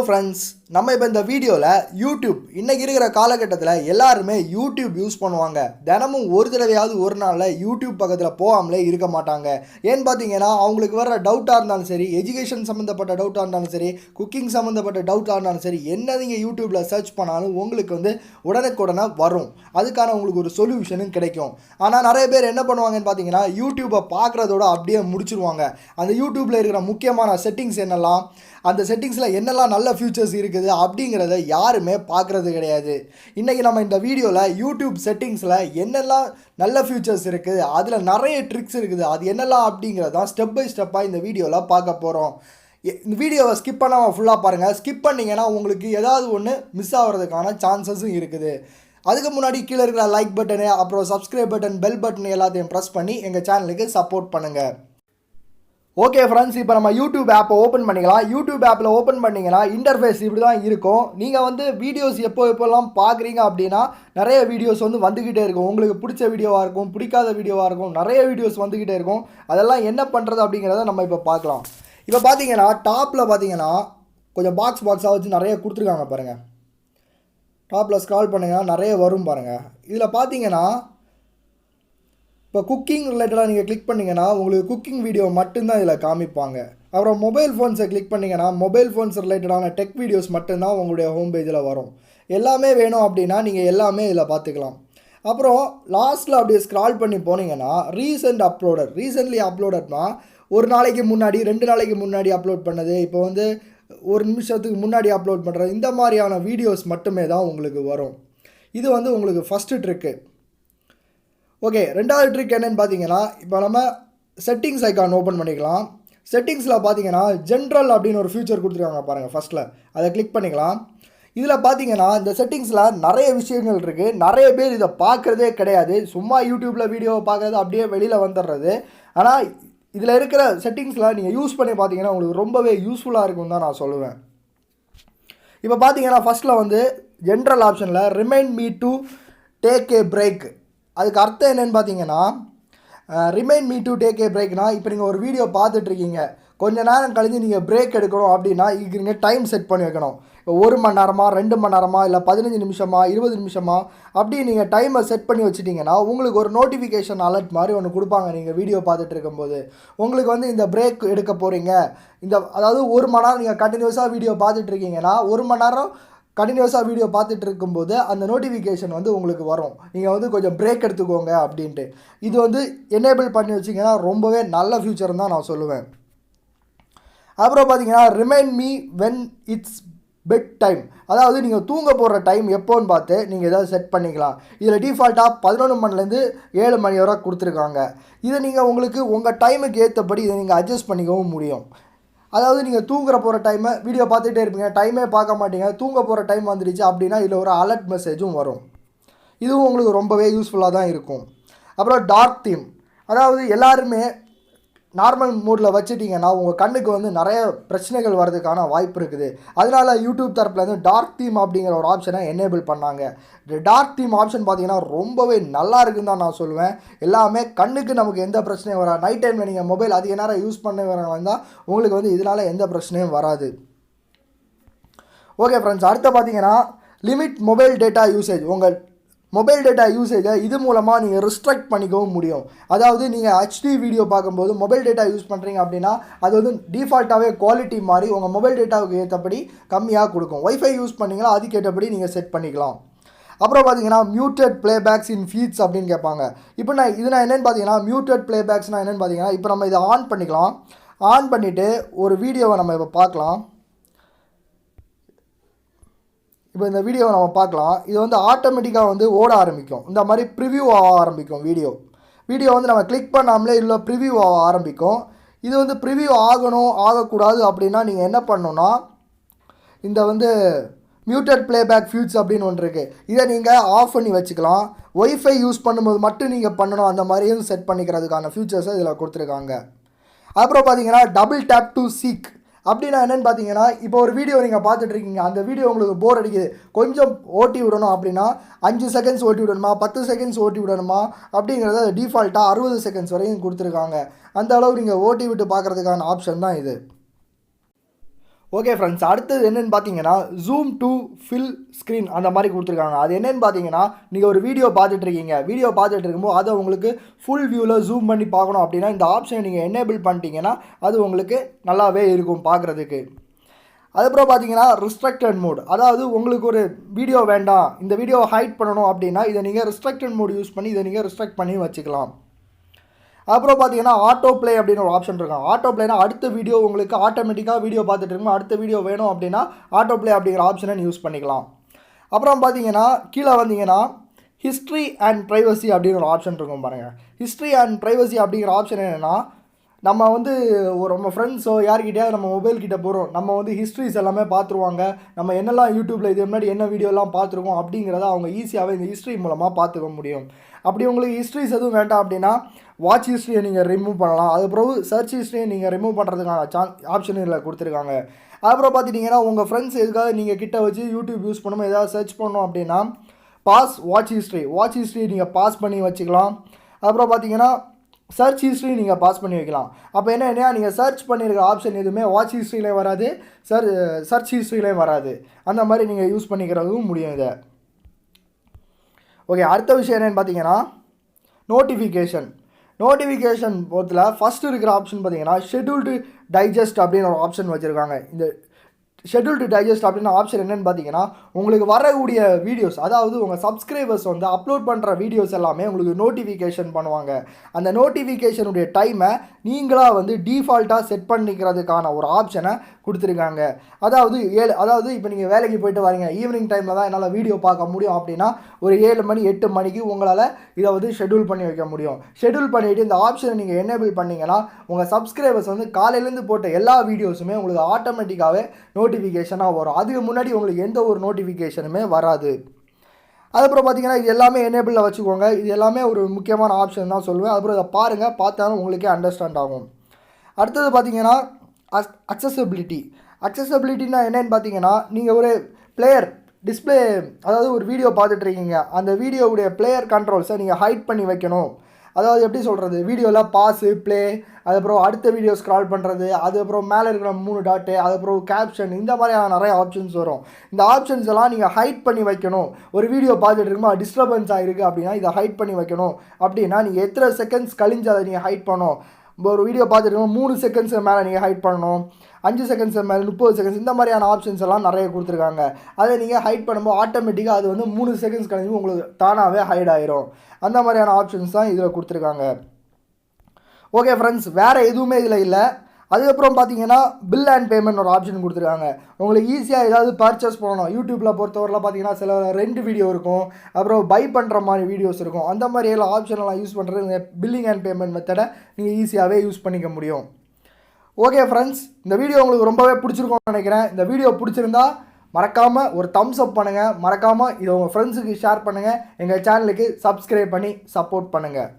Friends, நம்ம இப்போ இந்த வீடியோவில் யூடியூப் இன்றைக்கி இருக்கிற காலகட்டத்தில் எல்லாருமே யூடியூப் யூஸ் பண்ணுவாங்க. தினமும் ஒரு தடவையாவது ஒரு நாளில் யூடியூப் பக்கத்தில் போகாமலே இருக்க மாட்டாங்க. ஏன்னு பார்த்தீங்கன்னா அவங்களுக்கு வர டவுட்டாக இருந்தாலும் சரி, எஜுகேஷன் சம்மந்தப்பட்ட டவுட்டாக இருந்தாலும் சரி, குக்கிங் சம்மந்தப்பட்ட டவுட்டாக இருந்தாலும் சரி, என்ன நீங்கள் யூடியூப்பில் சர்ச் பண்ணாலும் உங்களுக்கு உடனுக்குடனே வரும். அதுக்கான உங்களுக்கு ஒரு சொல்யூஷனும் கிடைக்கும். ஆனால் நிறைய பேர் என்ன பண்ணுவாங்கன்னு பார்த்தீங்கன்னா யூடியூப்பை பார்க்குறதோட அப்படியே முடிச்சிருவாங்க. அந்த யூடியூப்பில் இருக்கிற முக்கியமான செட்டிங்ஸ் என்னெல்லாம், அந்த செட்டிங்ஸில் என்னெல்லாம் நல்ல ஃபியூச்சர்ஸ் இருக்குது அப்படிங்கிறத யாருமே பார்க்குறது கிடையாது. இன்றைக்கி நம்ம இந்த வீடியோவில் யூடியூப் செட்டிங்ஸில் என்னெல்லாம் நல்ல ஃபியூச்சர்ஸ் இருக்குது, அதில் நிறைய ட்ரிக்ஸ் இருக்குது, அது என்னெல்லாம் அப்படிங்கிறதான் ஸ்டெப் பை ஸ்டெப்பாக இந்த வீடியோவில் பார்க்க போகிறோம். இந்த வீடியோவை ஸ்கிப் பண்ணாமல் ஃபுல்லாக பாருங்கள். ஸ்கிப் பண்ணிங்கன்னா உங்களுக்கு ஏதாவது ஒன்று மிஸ் ஆகிறதுக்கான சான்சஸும் இருக்குது. அதுக்கு முன்னாடி கீழே இருக்கிற லைக் பட்டனு, அப்புறம் சப்ஸ்கிரைப் பட்டன், பெல் பட்டன் எல்லாத்தையும் ப்ரெஸ் பண்ணி எங்கள் சேனலுக்கு சப்போர்ட் பண்ணுங்கள். ஓகே ஃப்ரெண்ட்ஸ், இப்போ நம்ம யூடியூப் ஆப்பை ஓப்பன் பண்ணிக்கலாம். யூடியூப் ஆப்பில் ஓப்பன் பண்ணிங்கன்னா இன்டர்ஃபேஸ் இப்படி தான் இருக்கும். நீங்கள் வீடியோஸ் எப்போல்லாம் பார்க்குறீங்க அப்படின்னா நிறைய வீடியோஸ் வந்துக்கிட்டே இருக்கும். உங்களுக்கு பிடிச்ச வீடியோவாக இருக்கும், பிடிக்காத வீடியோவாக இருக்கும், நிறைய வீடியோஸ் வந்துக்கிட்டே இருக்கும். அதெல்லாம் என்ன பண்ணுறது அப்படிங்கிறத நம்ம இப்போ பார்க்கலாம். இப்போ பார்த்தீங்கன்னா டாப்பில் பார்த்தீங்கன்னா கொஞ்சம் பாக்ஸாக வச்சு நிறைய கொடுத்துருக்காங்க பாருங்கள். டாப்பில் ஸ்க்ரால் பண்ணிங்கன்னா நிறைய வரும் பாருங்கள். இதில் பார்த்தீங்கன்னா இப்போ குக்கிங் ரிலேட்டடாக நீங்கள் கிளிக் பண்ணிங்கன்னா உங்களுக்கு குக்கிங் வீடியோ மட்டும்தான் இதில் காமிப்பாங்க. அப்புறம் மொபைல் ஃபோன்ஸை கிளிக் பண்ணிங்கன்னா மொபைல் ஃபோன்ஸ் ரிலேட்டடான டெக் வீடியோஸ் மட்டும்தான் உங்களுடைய ஹோம் பேஜில் வரும். எல்லாமே வேணும் அப்படின்னா நீங்கள் எல்லாமே இதில் பார்த்துக்கலாம். அப்புறம் லாஸ்ட்டில் அப்படியே ஸ்க்ரால் பண்ணி போனீங்கன்னா ரீசெண்ட்லி அப்லோடட்னா ஒரு நாளைக்கு முன்னாடி, 2 நாளைக்கு முன்னாடி அப்லோட் பண்ணது, இப்போ ஒரு நிமிஷத்துக்கு முன்னாடி அப்லோட் பண்ணுறது, இந்த மாதிரியான வீடியோஸ் மட்டுமே தான் உங்களுக்கு வரும். இது உங்களுக்கு ஃபஸ்ட்டு ட்ரிக்கு. ஓகே, ரெண்டாவது ட்ரிக் என்னென்னு பார்த்தீங்கன்னா, இப்போ நம்ம செட்டிங்ஸ் ஐக்கான் ஓப்பன் பண்ணிக்கலாம். செட்டிங்ஸில் பார்த்தீங்கன்னா ஜென்ரல் அப்படின்னு ஒரு ஃபியூச்சர் கொடுத்துருக்காங்க பாருங்கள். ஃபஸ்ட்டில் அதை கிளிக் பண்ணிக்கலாம். இதில் பார்த்தீங்கன்னா இந்த செட்டிங்ஸில் நிறைய விஷயங்கள் இருக்குது. நிறைய பேர் இதை பார்க்குறதே கிடையாது. சும்மா யூடியூப்பில் வீடியோவை பார்க்குறது அப்படியே வெளியில் வந்துடுறது. ஆனால் இதில் இருக்கிற செட்டிங்ஸில் நீங்கள் யூஸ் பண்ணி பார்த்தீங்கன்னா உங்களுக்கு ரொம்பவே யூஸ்ஃபுல்லாக இருக்கும்னு தான் நான் சொல்லுவேன். இப்போ பார்த்தீங்கன்னா ஃபஸ்ட்டில் ஜென்ரல் ஆப்ஷனில் remind me to take a break, அதுக்கு அர்த்தம் என்னென்னு பார்த்தீங்கன்னா, remind me to take a பிரேக்னா, இப்போ நீங்கள் ஒரு வீடியோ பார்த்துட்ருக்கீங்க, கொஞ்சம் நேரம் கழிஞ்சு நீங்கள் பிரேக் எடுக்கணும் அப்படின்னா இதுக்கு நீங்கள் டைம் செட் பண்ணி வைக்கணும். இப்போ 1 மணி நேரமா, 2 மணி நேரமா, இல்லை 15 நிமிஷமா, 20 நிமிஷமா, அப்படி நீங்கள் டைமை செட் பண்ணி வச்சுட்டிங்கன்னா உங்களுக்கு ஒரு நோட்டிஃபிகேஷன் அலர்ட் மாதிரி ஒன்று கொடுப்பாங்க. நீங்கள் வீடியோ பார்த்துட்டு இருக்கும்போது உங்களுக்கு இந்த பிரேக் எடுக்க போகிறீங்க, அதாவது 1 மணி நேரம் நீங்கள் கண்டினியூஸாக வீடியோ பார்த்துட்ருக்கீங்கன்னா 1 மணி நேரம் கண்டினியூஸாக வீடியோ பார்த்துட்டு இருக்கும்போது அந்த நோட்டிஃபிகேஷன் உங்களுக்கு வரும், நீங்கள் கொஞ்சம் பிரேக் எடுத்துக்கோங்க அப்படின்ட்டு. இது எனேபிள் பண்ணி வச்சிங்கன்னா ரொம்பவே நல்ல ஃபியூச்சர்னு தான் நான் சொல்லுவேன். அப்புறம் பார்த்தீங்கன்னா remind me when it's bed time, அதாவது நீங்கள் தூங்க போகிற டைம் எப்போன்னு பார்த்து நீங்கள் எதாவது செட் பண்ணிக்கலாம். இதில் டிஃபால்ட்டாக 11 மணிலேருந்து 7 மணி வரை கொடுத்துருக்காங்க. இதை நீங்கள் உங்கள் டைமுக்கு ஏற்றபடி இதை நீங்கள் அட்ஜஸ்ட் பண்ணிக்கவும் முடியும். அதாவது நீங்கள் தூங்குற போகிற டைமை வீடியோ பார்த்துட்டே இருப்பீங்க, டைமே பார்க்க மாட்டீங்க, தூங்க போகிற டைம் வந்துடுச்சு அப்படின்னா இதில் ஒரு அலர்ட் மெசேஜும் வரும். இதுவும் உங்களுக்கு ரொம்பவே யூஸ்ஃபுல்லாக தான் இருக்கும். அப்புறம் டார்க் தீம், அதாவது எல்லாருமே நார்மல் மோடில் வச்சுட்டிங்கன்னா உங்கள் கண்ணுக்கு நிறைய பிரச்சனைகள் வர்றதுக்கான வாய்ப்பு இருக்குது. அதனால் யூடியூப் தரப்புலேருந்து டார்க் தீம் அப்படிங்கிற ஒரு ஆப்ஷனை எனேபிள் பண்ணாங்க. இந்த டார்க் தீம் ஆப்ஷன் பார்த்தீங்கன்னா ரொம்பவே நல்லா இருக்குன்னு தான் நான் சொல்லுவேன். எல்லாமே கண்ணுக்கு நமக்கு எந்த பிரச்சனையும் வராது. நைட் டைமில் நீங்கள் மொபைல் அதிக நேரம் யூஸ் பண்ண வந்தால் உங்களுக்கு இதனால் எந்த பிரச்சனையும் வராது. ஓகே ஃப்ரெண்ட்ஸ், அடுத்து பார்த்தீங்கன்னா லிமிட் மொபைல் டேட்டா யூசேஜ். உங்கள் மொபைல் டேட்டா யூசேஜை இது மூலமாக நீங்கள் ரெஸ்ட்ரிக்ட் பண்ணிக்கவும் முடியும். அதாவது நீங்கள் HD வீடியோ பார்க்கும்போது மொபைல் டேட்டா யூஸ் பண்ணுறீங்க அப்படின்னா அது டிஃபால்ட்டாகவே குவாலிட்டி மாதிரி உங்கள் மொபைல் டேட்டாவுக்கு ஏற்றபடி கம்மியாக கொடுக்கும். வைஃபை யூஸ் பண்ணிங்களா அதுக்கேற்றபடி நீங்கள் செட் பண்ணிக்கலாம். அப்புறம் பார்த்தீங்கன்னா மியூட்டட் ப்ளேபேக்ஸ் இன் ஃபீட்ஸ் அப்படின்னு கேட்பாங்க. இப்போ நான் என்னென்னு பார்த்தீங்கன்னா மியூட்டட் ப்ளேபேக்ஸ்னால் என்னென்னு பார்த்தீங்கன்னா, இப்போ நம்ம இதை ஆன் பண்ணிக்கலாம். ஆன் பண்ணிவிட்டு ஒரு வீடியோவை நம்ம இப்போ பார்க்கலாம். இப்போ இந்த வீடியோவை நம்ம பார்க்கலாம். இது ஆட்டோமேட்டிக்காக ஓட ஆரம்பிக்கும். இந்த மாதிரி ப்ரிவ்யூ ஆக ஆரம்பிக்கும். வீடியோ நம்ம கிளிக் பண்ணாமலே இல்லை ப்ரிவ்யூ ஆக ஆரம்பிக்கும். இது ப்ரிவ்யூ ஆகக்கூடாது அப்படின்னா நீங்கள் என்ன பண்ணணுன்னா, இந்த மியூட்டட் ப்ளேபேக் ஃபியூட்ஸ் அப்படின்னு ஒன்று இருக்குது. இதை நீங்கள் ஆஃப் பண்ணி வச்சுக்கலாம். ஒய்ஃபை யூஸ் பண்ணும்போது மட்டும் நீங்கள் பண்ணணும். அந்த மாதிரியும் செட் பண்ணிக்கிறதுக்கான ஃபியூச்சர்ஸை இதில் கொடுத்துருக்காங்க. அப்புறம் பார்த்தீங்கன்னா டபுள் டேப் டு சீக் அப்படின்னா என்னென்னு பார்த்தீங்கன்னா, இப்போ ஒரு வீடியோ நீங்கள் பார்த்துட்ருக்கீங்க, அந்த வீடியோ உங்களுக்கு போர் அடிக்குது, கொஞ்சம் ஓட்டி விடணும் அப்படின்னா 5 செகண்ட்ஸ் ஓட்டி விடணுமா, 10 செகண்ட்ஸ் ஓட்டி விடணுமா அப்படிங்கிறத டிஃபால்ட்டாக 60 செகண்ட்ஸ் வரையும் கொடுத்துருக்காங்க. அந்த அளவு நீங்கள் ஓட்டி விட்டு பார்க்குறதுக்கான ஆப்ஷன் தான் இது. ஓகே ஃப்ரெண்ட்ஸ், அடுத்தது என்னென்னு பார்த்தீங்கன்னா ஜூம் டு ஃபில் ஸ்க்ரீன் அந்த மாதிரி கொடுத்துருக்காங்க. அது என்னென்னு பார்த்தீங்கன்னா, நீங்கள் ஒரு வீடியோ பார்த்துட்ருக்கீங்க, வீடியோ பார்த்துட்டு இருக்கும்போது அதை உங்களுக்கு ஃபுல் வியூவில் ஜூம் பண்ணி பார்க்கணும் அப்படின்னா இந்த ஆப்ஷனை நீங்கள் எனேபிள் பண்ணிட்டீங்கன்னா அது உங்களுக்கு நல்லாவே இருக்கும் பார்க்குறதுக்கு. அதுக்கப்புறம் பார்த்தீங்கன்னா ரிஸ்ட்ரிக்டட் மோட், அதாவது உங்களுக்கு ஒரு வீடியோ வேண்டாம், இந்த வீடியோவை ஹைட் பண்ணணும் அப்படின்னா இதை நீங்கள் ரிஸ்ட்ரிக்டட் மோட் யூஸ் பண்ணி இதை நீங்கள் ரிஸ்ட்ரிக்ட் பண்ணி வச்சுக்கலாம். அப்புறம் பார்த்தீங்கன்னா ஆட்டோ ப்ளே அப்படின்னு ஒரு ஆப்ஷன் இருக்கும். ஆட்டோ ப்ளேனா அடுத்த வீடியோ உங்களுக்கு ஆட்டோமேட்டிக்காக வீடியோ பார்த்துட்டு இருக்கும்போது அடுத்த வீடியோ வேணும் அப்படின்னா ஆட்டோ ப்ளே அப்படிங்கிற ஆப்ஷனை யூஸ் பண்ணிக்கலாம். அப்புறம் பார்த்தீங்கன்னா கீழே வந்தீங்கன்னா ஹிஸ்ட்ரி அண்ட் ப்ரைவசி அப்படின்னு ஒரு ஆப்ஷன் இருக்கும் பாருங்கள். ஹிஸ்ட்ரி அண்ட் ப்ரைவசி அப்படிங்கிற ஆப்ஷன் என்னென்னா, நம்ம வந்து நம்ம ஃப்ரெண்ட்ஸோ யார்கிட்டயாவது நம்ம மொபைல் கிட்ட போகிறோம், நம்ம வந்து ஹிஸ்ட்ரிஸ் எல்லாமே பார்த்துருவாங்க, நம்ம என்னெல்லாம் யூடியூப்பில் இது முன்னாடி என்ன வீடியோலாம் பார்த்துருக்கோம் அப்படிங்கிறத அவங்க ஈஸியாகவே இந்த ஹிஸ்ட்ரி மூலமாக பார்த்துக்க முடியும். அப்படி உங்களுக்கு ஹிஸ்ட்ரிஸ் எதுவும் வேண்டாம் அப்படின்னா வாட்ச் ஹிஸ்ட்ரியை நீங்கள் ரிமூவ் பண்ணலாம். அதுக்கப்புறம் சர்ச் ஹிஸ்ட்ரியை நீங்கள் ரிமூவ் பண்ணுறதுக்கான ஆப்ஷன் இதில் கொடுத்துருக்காங்க. அதுக்கப்புறம் பார்த்துட்டிங்கன்னா உங்கள் ஃப்ரெண்ட்ஸ் எதுக்காக நீங்கள் கிட்ட வச்சு யூடியூப் யூஸ் பண்ணணும் ஏதாவது சர்ச் பண்ணணும் அப்படின்னா பாஸ் வாட்ச் ஹிஸ்ட்ரி நீங்கள் பாஸ் பண்ணி வச்சுக்கலாம். அதுக்கப்புறம் பார்த்தீங்கன்னா சர்ச் ஹிஸ்ட்ரி நீங்கள் பாஸ் பண்ணி வைக்கலாம். அப்போ என்ன நீங்கள் சர்ச் பண்ணியிருக்கிற ஆப்ஷன் எதுவுமே வாட்ச் ஹிஸ்ட்ரியிலையும் வராது, சர்ச் ஹிஸ்ட்ரியிலையும் வராது. அந்த மாதிரி நீங்கள் யூஸ் பண்ணிக்கிறதும் முடியும் இதை. ஓகே, அடுத்த விஷயம் என்னென்னு பார்த்தீங்கன்னா நோட்டிஃபிகேஷன் பொறுத்தில் ஃபஸ்ட்டு இருக்கிற ஆப்ஷன் பார்த்தீங்கன்னா ஷெட்யூல்டு டைஜஸ்ட் அப்படின்னு ஒரு ஆப்ஷன் வச்சுருக்காங்க. இந்த ஷெட்யூல்டு டைஜஸ்ட் அப்படின்னு ஆப்ஷன் என்னென்னு பார்த்தீங்கன்னா உங்களுக்கு வரக்கூடிய வீடியோஸ், அதாவது உங்கள் சப்ஸ்கிரைபர்ஸ் வந்து அப்லோட் பண்ணுற வீடியோஸ் எல்லாமே உங்களுக்கு நோட்டிஃபிகேஷன் பண்ணுவாங்க. அந்த நோட்டிஃபிகேஷனுடைய டைமை நீங்களாக வந்து டீஃபால்ட்டாக செட் பண்ணிக்கிறதுக்கான ஒரு ஆப்ஷனை கொடுத்துருக்காங்க. அதாவது இப்போ நீங்கள் வேலைக்கு போயிட்டு வரீங்க, ஈவினிங் டைமில் தான் என்னால் வீடியோ பார்க்க முடியும் அப்படின்னா ஒரு 7 மணி 8 மணிக்கு உங்களால் இதை வந்து ஷெட்யூல் பண்ணி வைக்க முடியும். ஷெட்யூல் பண்ணிவிட்டு இந்த ஆப்ஷனை நீங்கள் எனேபிள் பண்ணிங்கன்னா உங்கள் சப்ஸ்கிரைபர்ஸ் வந்து காலையிலேருந்து போட்ட எல்லா வீடியோஸுமே உங்களுக்கு ஆட்டோமேட்டிக்காகவே நோட்டிஃபிகேஷனாக வரும். அதுக்கு முன்னாடி உங்களுக்கு எந்த ஒரு நோட்டிஃபிகேஷனுமே வராது. அதுக்கப்புறம் பார்த்தீங்கன்னா இது எல்லாமே எனேபிளில் வச்சுக்கோங்க. இது எல்லாமே ஒரு முக்கியமான ஆப்ஷன் தான் சொல்லுவேன். அதுக்கப்புறம் இதை பாருங்கள், பார்த்தாலும் உங்களுக்கே அண்டர்ஸ்டாண்ட் ஆகும். அடுத்தது பார்த்தீங்கன்னா அக்சசபிலிட்டினா என்னென்னு பார்த்தீங்கன்னா நீங்கள் ஒரு பிளேயர் டிஸ்பிளே, அதாவது ஒரு வீடியோ பார்த்துட்ருக்கீங்க, அந்த வீடியோவுடைய பிளேயர் கண்ட்ரோல்ஸை நீங்கள் ஹைட் பண்ணி வைக்கணும். அதாவது எப்படி சொல்கிறது, வீடியோவில் பாஸு ப்ளே, அதுக்கப்புறம் அடுத்த வீடியோ ஸ்க்ரால் பண்ணுறது, அதுக்கப்புறம் மேலே இருக்கிற 3 டாட்டு, அதுக்கப்புறம் கேப்ஷன், இந்த மாதிரியான நிறைய ஆப்ஷன்ஸ் வரும். இந்த ஆப்ஷன்ஸ் எல்லாம் நீங்கள் ஹைட் பண்ணி வைக்கணும். ஒரு வீடியோ பார்த்துட்டு இருக்கும்போது டிஸ்டர்பன்ஸ் ஆகிருக்கு அப்படின்னா இதை ஹைட் பண்ணி வைக்கணும். அப்படின்னா நீங்கள் எத்தனை செகண்ட்ஸ் கழிஞ்சு அதை நீங்கள் ஹைட் பண்ணணும். ஒரு வீடியோ பார்த்துட்டு 3 செகண்ட்ஸ் மேலே நீங்கள் ஹைட் பண்ணணும், 5 செகண்ட்ஸ் மேலே 30 செகண்ட்ஸ், இந்த மாதிரியான ஆப்ஷன்ஸ் எல்லாம் நிறைய கொடுத்துருக்காங்க. அதை நீங்கள் ஹைட் பண்ணும்போது ஆட்டோமேட்டிக்காக அது வந்து 3 செகண்ட்ஸ் கழிஞ்சு உங்களுக்கு தானாகவே ஹைட் ஆயிரும். அந்த மாதிரியான ஆப்ஷன்ஸ் தான் இதில் கொடுத்துருக்காங்க. ஓகே ஃப்ரெண்ட்ஸ், வேறு எதுவுமே இதில் இல்லை. அதுக்கப்புறம் பார்த்தீங்கன்னா பில் அண்ட் பேமெண்ட் ஒரு ஆப்ஷன் கொடுத்துருக்காங்க. உங்களுக்கு ஈஸியாக ஏதாவது பர்ச்சேஸ் பண்ணணும். யூடியூப்பில் பொறுத்தவரையில் பார்த்தீங்கன்னா சில 2 வீடியோ இருக்கும், அப்புறம் பை பண்ணுற மாதிரி வீடியோஸ் இருக்கும். அந்த மாதிரி எல்லாம் ஆப்ஷனெல்லாம் யூஸ் பண்ணுறது பில்லிங் அண்ட் பேமெண்ட் மெத்தடை நீங்கள் ஈஸியாகவே யூஸ் பண்ணிக்க முடியும். ஓகே ஃப்ரெண்ட்ஸ், இந்த வீடியோ உங்களுக்கு ரொம்பவே பிடிச்சிருக்கும்னு நினைக்கிறேன். இந்த வீடியோ பிடிச்சிருந்தா மறக்காமல் ஒரு தம்ஸ் அப் பண்ணுங்கள், மறக்காமல் இதை உங்கள் ஃப்ரெண்ட்ஸுக்கு ஷேர் பண்ணுங்கள், எங்கள் சேனலுக்கு சப்ஸ்கிரைப் பண்ணி சப்போர்ட் பண்ணுங்கள்.